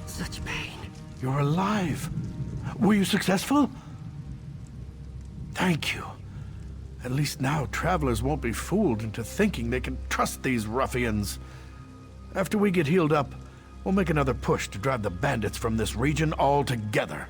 Such pain. You're alive. Were you successful? Thank you. At least now travelers won't be fooled into thinking they can trust these ruffians. After we get healed up, we'll make another push to drive the bandits from this region altogether.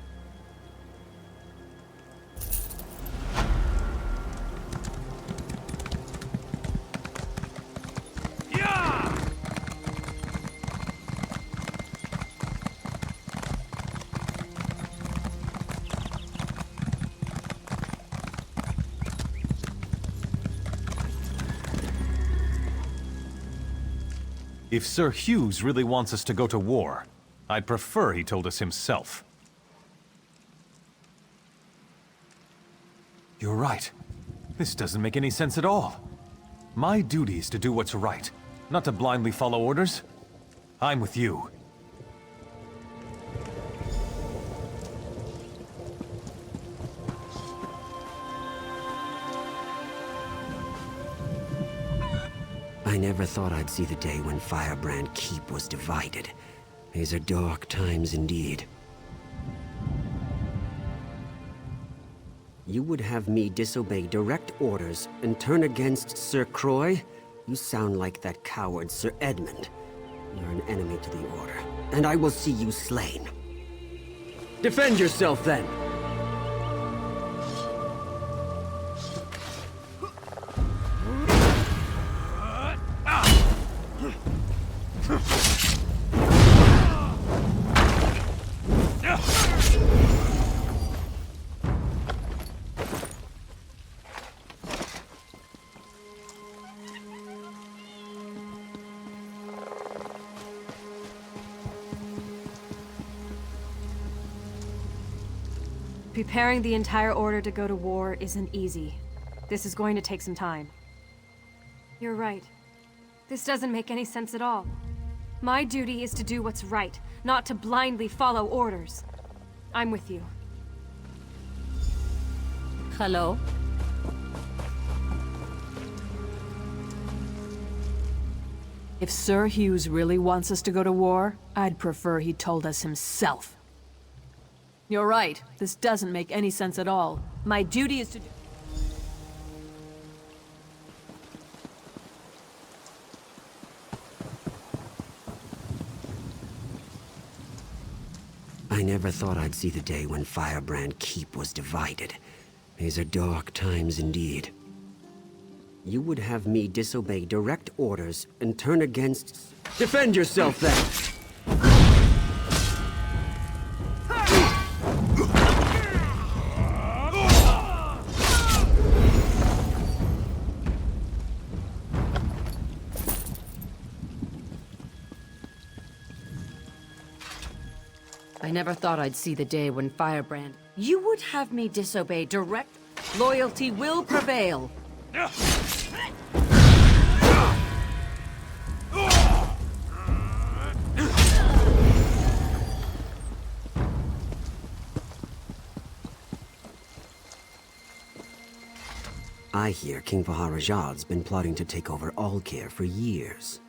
If Sir Hughes really wants us to go to war, I'd prefer he told us himself. You're right. This doesn't make any sense at all. My duty is to do what's right, not to blindly follow orders. I'm with you. I never thought I'd see the day when Firebrand Keep was divided. These are dark times indeed. You would have me disobey direct orders and turn against Sir Croix? You sound like that coward Sir Edmund. You're an enemy to the Order, and I will see you slain. Defend yourself, then! Preparing the entire Order to go to war isn't easy. This is going to take some time. You're right. This doesn't make any sense at all. My duty is to do what's right, not to blindly follow orders. I'm with you. Hello? If Sir Hughes really wants us to go to war, I'd prefer he told us himself. You're right. This doesn't make any sense at all. My duty is to do... I never thought I'd see the day when Firebrand Keep was divided. These are dark times indeed. You would have me disobey direct orders and turn against... Defend yourself, then! I never thought I'd see the day when Firebrand... You would have me disobey direct... Loyalty will prevail. I hear King Vaharajad's been plotting to take over Alkir for years.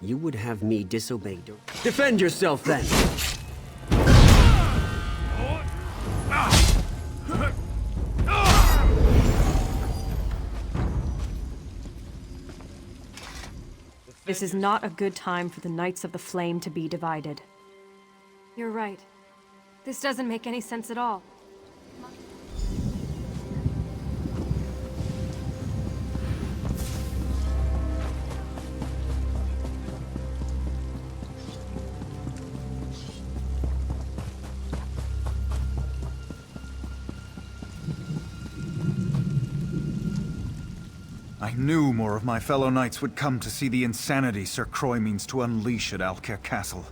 You would have me disobey... Defend yourself, then! This is not a good time for the Knights of the Flame to be divided. You're right. This doesn't make any sense at all. I knew more of my fellow knights would come to see the insanity Sir Croix means to unleash at Alkir Castle.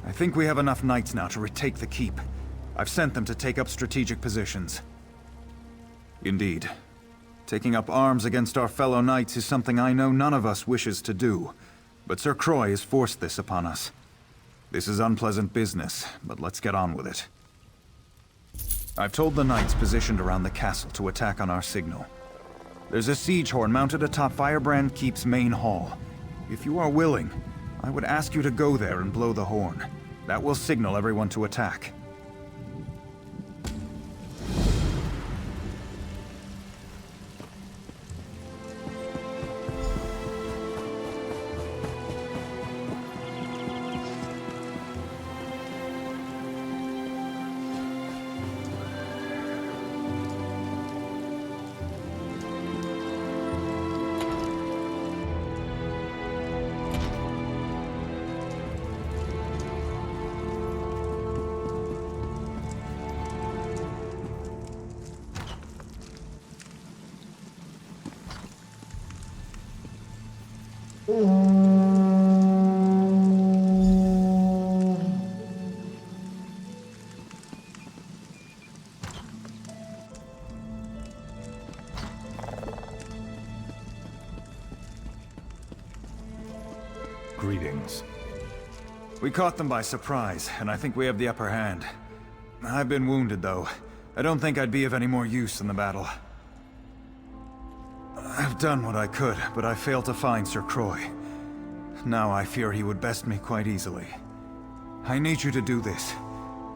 I think we have enough knights now to retake the keep. I've sent them to take up strategic positions. Indeed. Taking up arms against our fellow knights is something I know none of us wishes to do. but Sir Croy has forced this upon us. This is unpleasant business, but let's get on with it. I've told the knights positioned around the castle to attack on our signal. There's a siege horn mounted atop Firebrand Keep's main hall. If you are willing, I would ask you to go there and blow the horn. That will signal everyone to attack. Greetings. We caught them by surprise, and I think we have the upper hand. I've been wounded, though. I don't think I'd be of any more use in the battle. I've done what I could, but I failed to find Sir Croy. Now I fear he would best me quite easily. I need you to do this.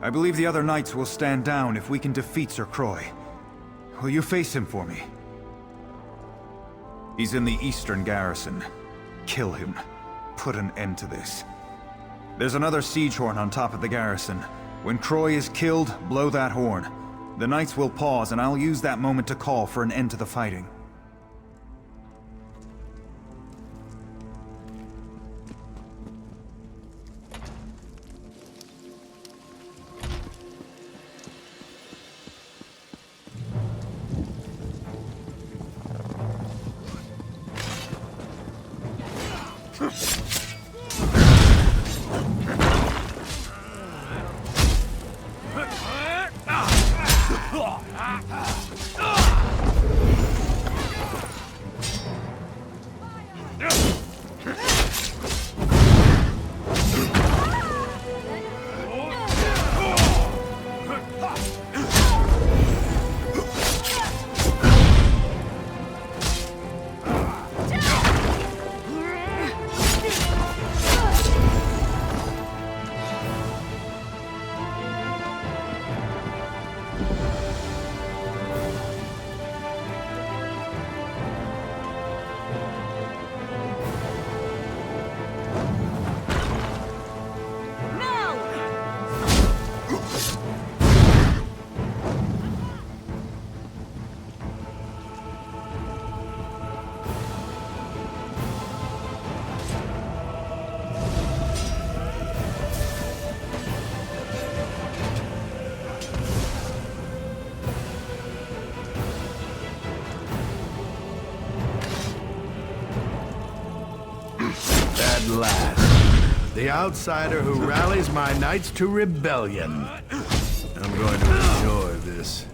I believe the other knights will stand down if we can defeat Sir Croy. Will you face him for me? He's in the eastern garrison. Kill him. Put an end to this. There's another siege horn on top of the garrison. When Croy is killed, blow that horn. The knights will pause, and I'll use that moment to call for an end to the fighting. At last, the outsider who rallies my knights to rebellion. I'm going to enjoy this.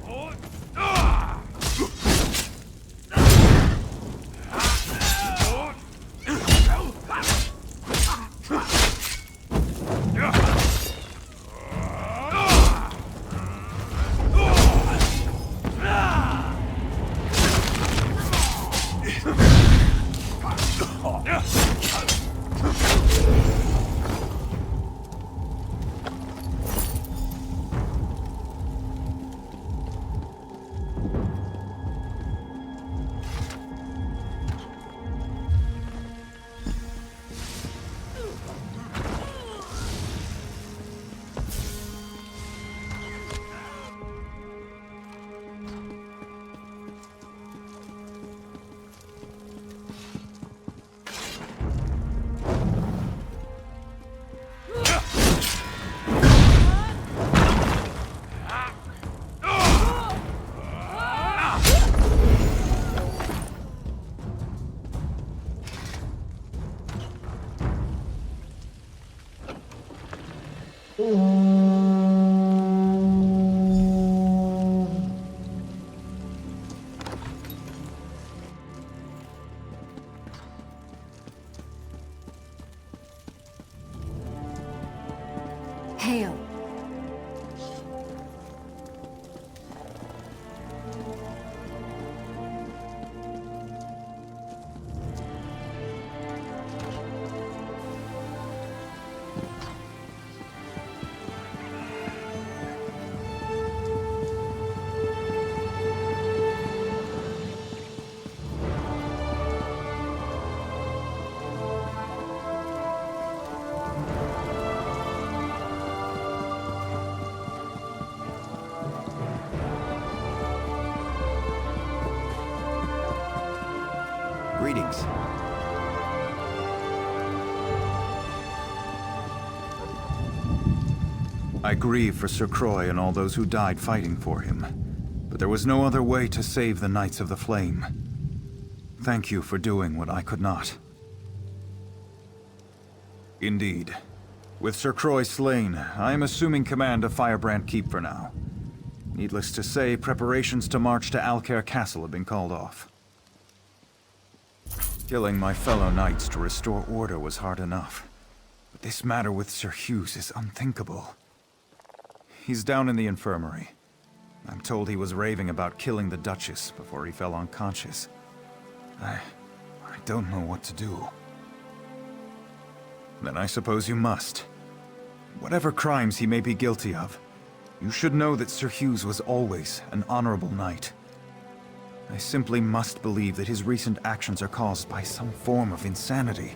Hail. Greetings. I grieve for Sir Croix and all those who died fighting for him, but there was no other way to save the Knights of the Flame. Thank you for doing what I could not. Indeed. With Sir Croix slain, I am assuming command of Firebrand Keep for now. Needless to say, preparations to march to Alcair Castle have been called off. Killing my fellow knights to restore order was hard enough. But this matter with Sir Hughes is unthinkable. He's down in the infirmary. I'm told he was raving about killing the Duchess before he fell unconscious. I don't know what to do. Then I suppose you must. Whatever crimes he may be guilty of, you should know that Sir Hughes was always an honorable knight. I simply must believe that his recent actions are caused by some form of insanity.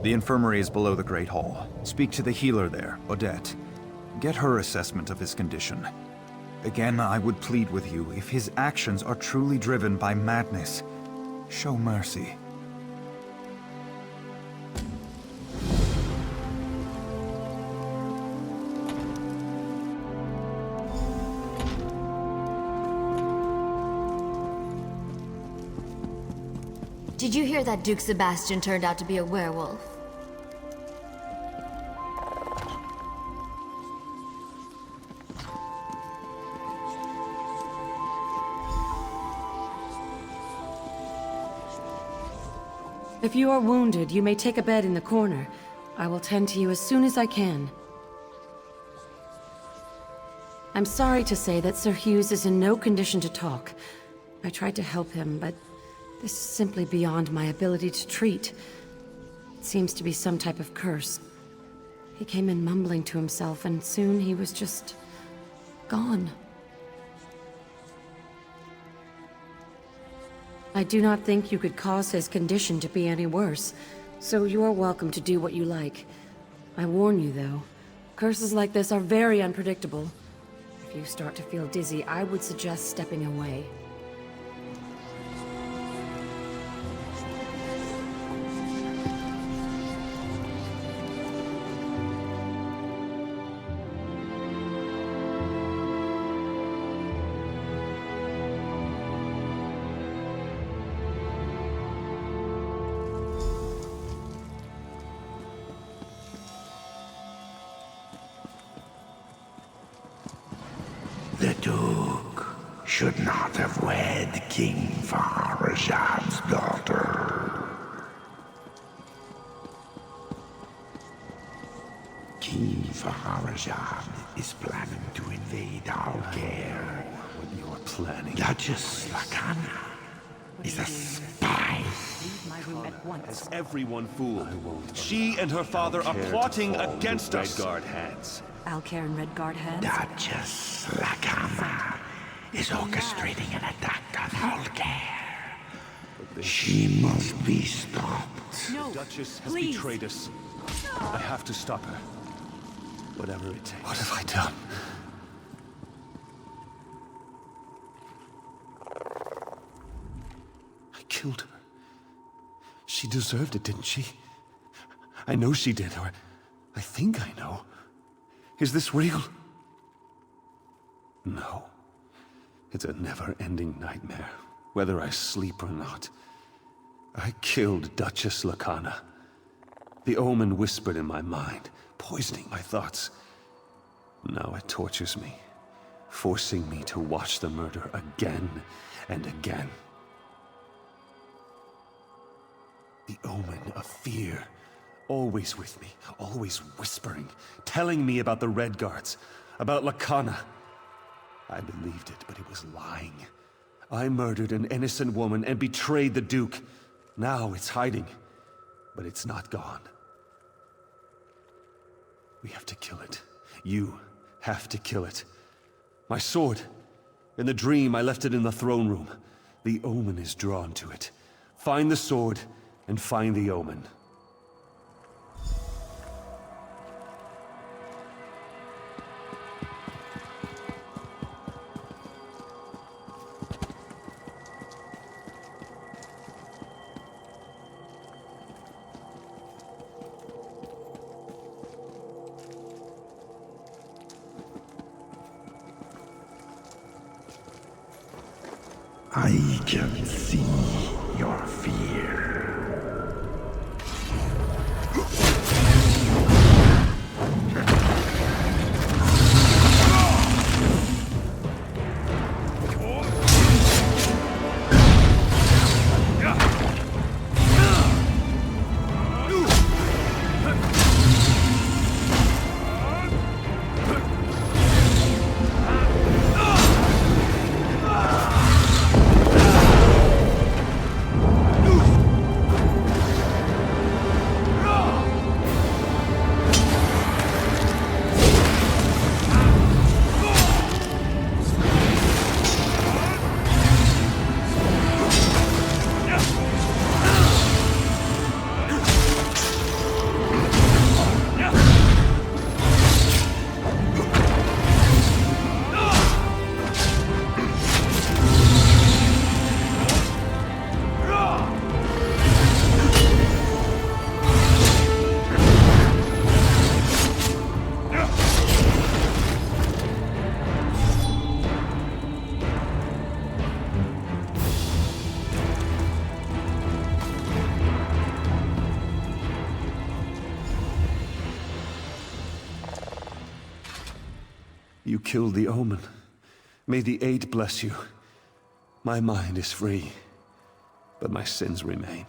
The infirmary is below the Great Hall. Speak to the healer there, Odette. Get her assessment of his condition. Again, I would plead with you, if his actions are truly driven by madness, show mercy. Did you hear that Duke Sebastian turned out to be a werewolf? If you are wounded, you may take a bed in the corner. I will tend to you as soon as I can. I'm sorry to say that Sir Hughes is in no condition to talk. I tried to help him, but this is simply beyond my ability to treat. It seems to be some type of curse. He came in mumbling to himself, and soon he was just gone. I do not think you could cause his condition to be any worse, so you are welcome to do what you like. I warn you, though, curses like this are very unpredictable. If you start to feel dizzy, I would suggest stepping away. The Duke should not have wed King Farazad's daughter. King Farazad is planning to invade Alcair. What you are planning. Duchess Lakana is a spy. Has everyone fooled? She and her father are plotting against us. Redguard hands. Alcair and Redguard hands? Duchess Lakana is orchestrating an attack on Alcair. She must be stopped. No, The Duchess has please. betrayed us. I have to stop her. Whatever it takes. What have I done? I killed her. She deserved it, didn't she? I know she did, or I think I know. Is this real? No. It's a never-ending nightmare, whether I sleep or not. I killed Duchess Lakana. The omen whispered in my mind, poisoning my thoughts. Now it tortures me, forcing me to watch the murder again and again. The omen of fear, Always with me, always whispering, telling me about the Red Guards, about Lakana. I believed it, but he was lying. I murdered an innocent woman and betrayed the Duke. Now it's hiding, but it's not gone. We have to kill it. You have to kill it. My sword. In the dream, I left it in the throne room. The Omen is drawn to it. Find the sword, and find the Omen. I can see your fear. You killed the Omen. May the Eight bless you. My mind is free, but my sins remain.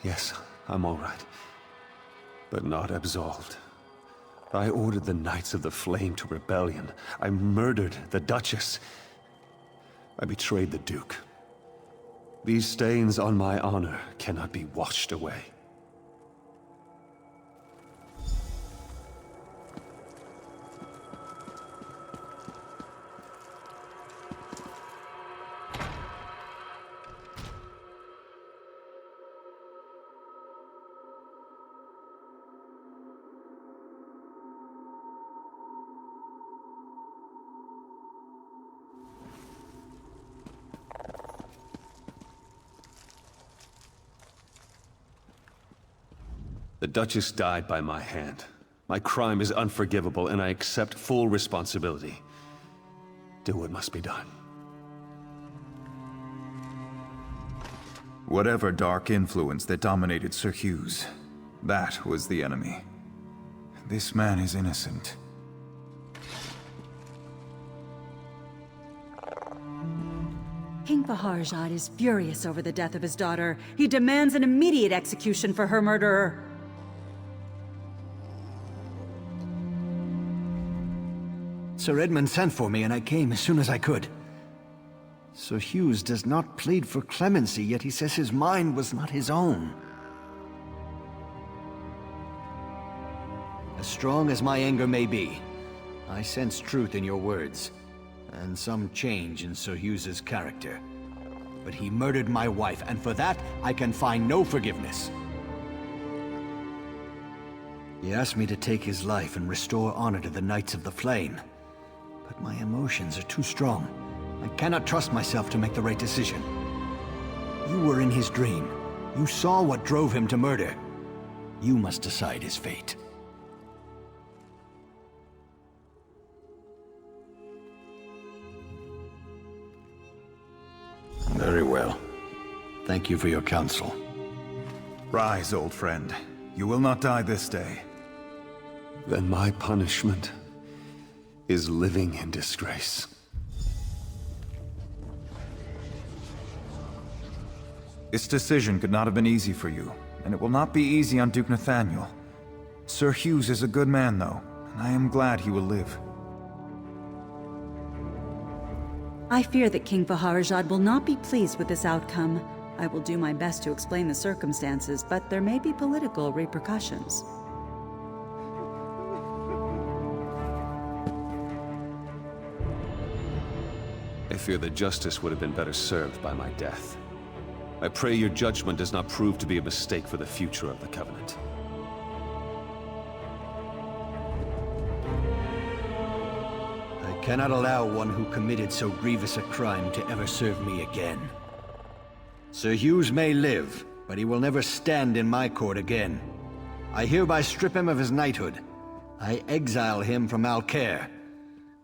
Yes, I'm all right, but not absolved. I ordered the Knights of the Flame to rebellion. I murdered the Duchess. I betrayed the Duke. These stains on my honor cannot be washed away. The Duchess died by my hand. My crime is unforgivable, and I accept full responsibility. Do what must be done. Whatever dark influence that dominated Sir Hughes, that was the enemy. This man is innocent. King Faharjad is furious over the death of his daughter. He demands an immediate execution for her murderer. Sir Edmund sent for me, and I came as soon as I could. Sir Hughes does not plead for clemency, yet he says his mind was not his own. As strong as my anger may be, I sense truth in your words, and some change in Sir Hughes's character. But he murdered my wife, and for that, I can find no forgiveness. He asked me to take his life and restore honor to the Knights of the Flame. But my emotions are too strong. I cannot trust myself to make the right decision. You were in his dream. You saw what drove him to murder. You must decide his fate. Very well. Thank you for your counsel. Rise, old friend. You will not die this day. Then my punishment is living in disgrace. This decision could not have been easy for you, and it will not be easy on Duke Nathaniel. Sir Hughes is a good man, though, and I am glad he will live. I fear that King Faharajad will not be pleased with this outcome. I will do my best to explain the circumstances, but there may be political repercussions. I fear that justice would have been better served by my death. I pray your judgment does not prove to be a mistake for the future of the Covenant. I cannot allow one who committed so grievous a crime to ever serve me again. Sir Hughes may live, but he will never stand in my court again. I hereby strip him of his knighthood. I exile him from Alcair.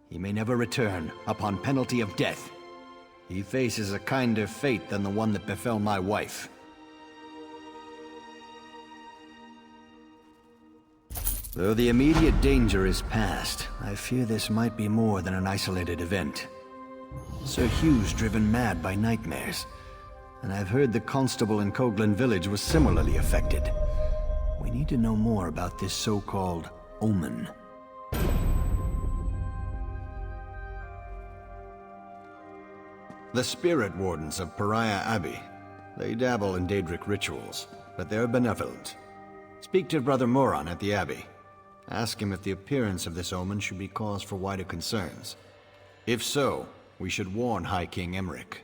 He may never return, upon penalty of death. He faces a kinder fate than the one that befell my wife. Though the immediate danger is past, I fear this might be more than an isolated event. Sir Hughes driven mad by nightmares, and I've heard the constable in Coghlan village was similarly affected. We need to know more about this so-called omen. The spirit wardens of Pariah Abbey. They dabble in Daedric rituals, but they're benevolent. Speak to Brother Moron at the Abbey. Ask him if the appearance of this omen should be cause for wider concerns. If so, we should warn High King Emmerich.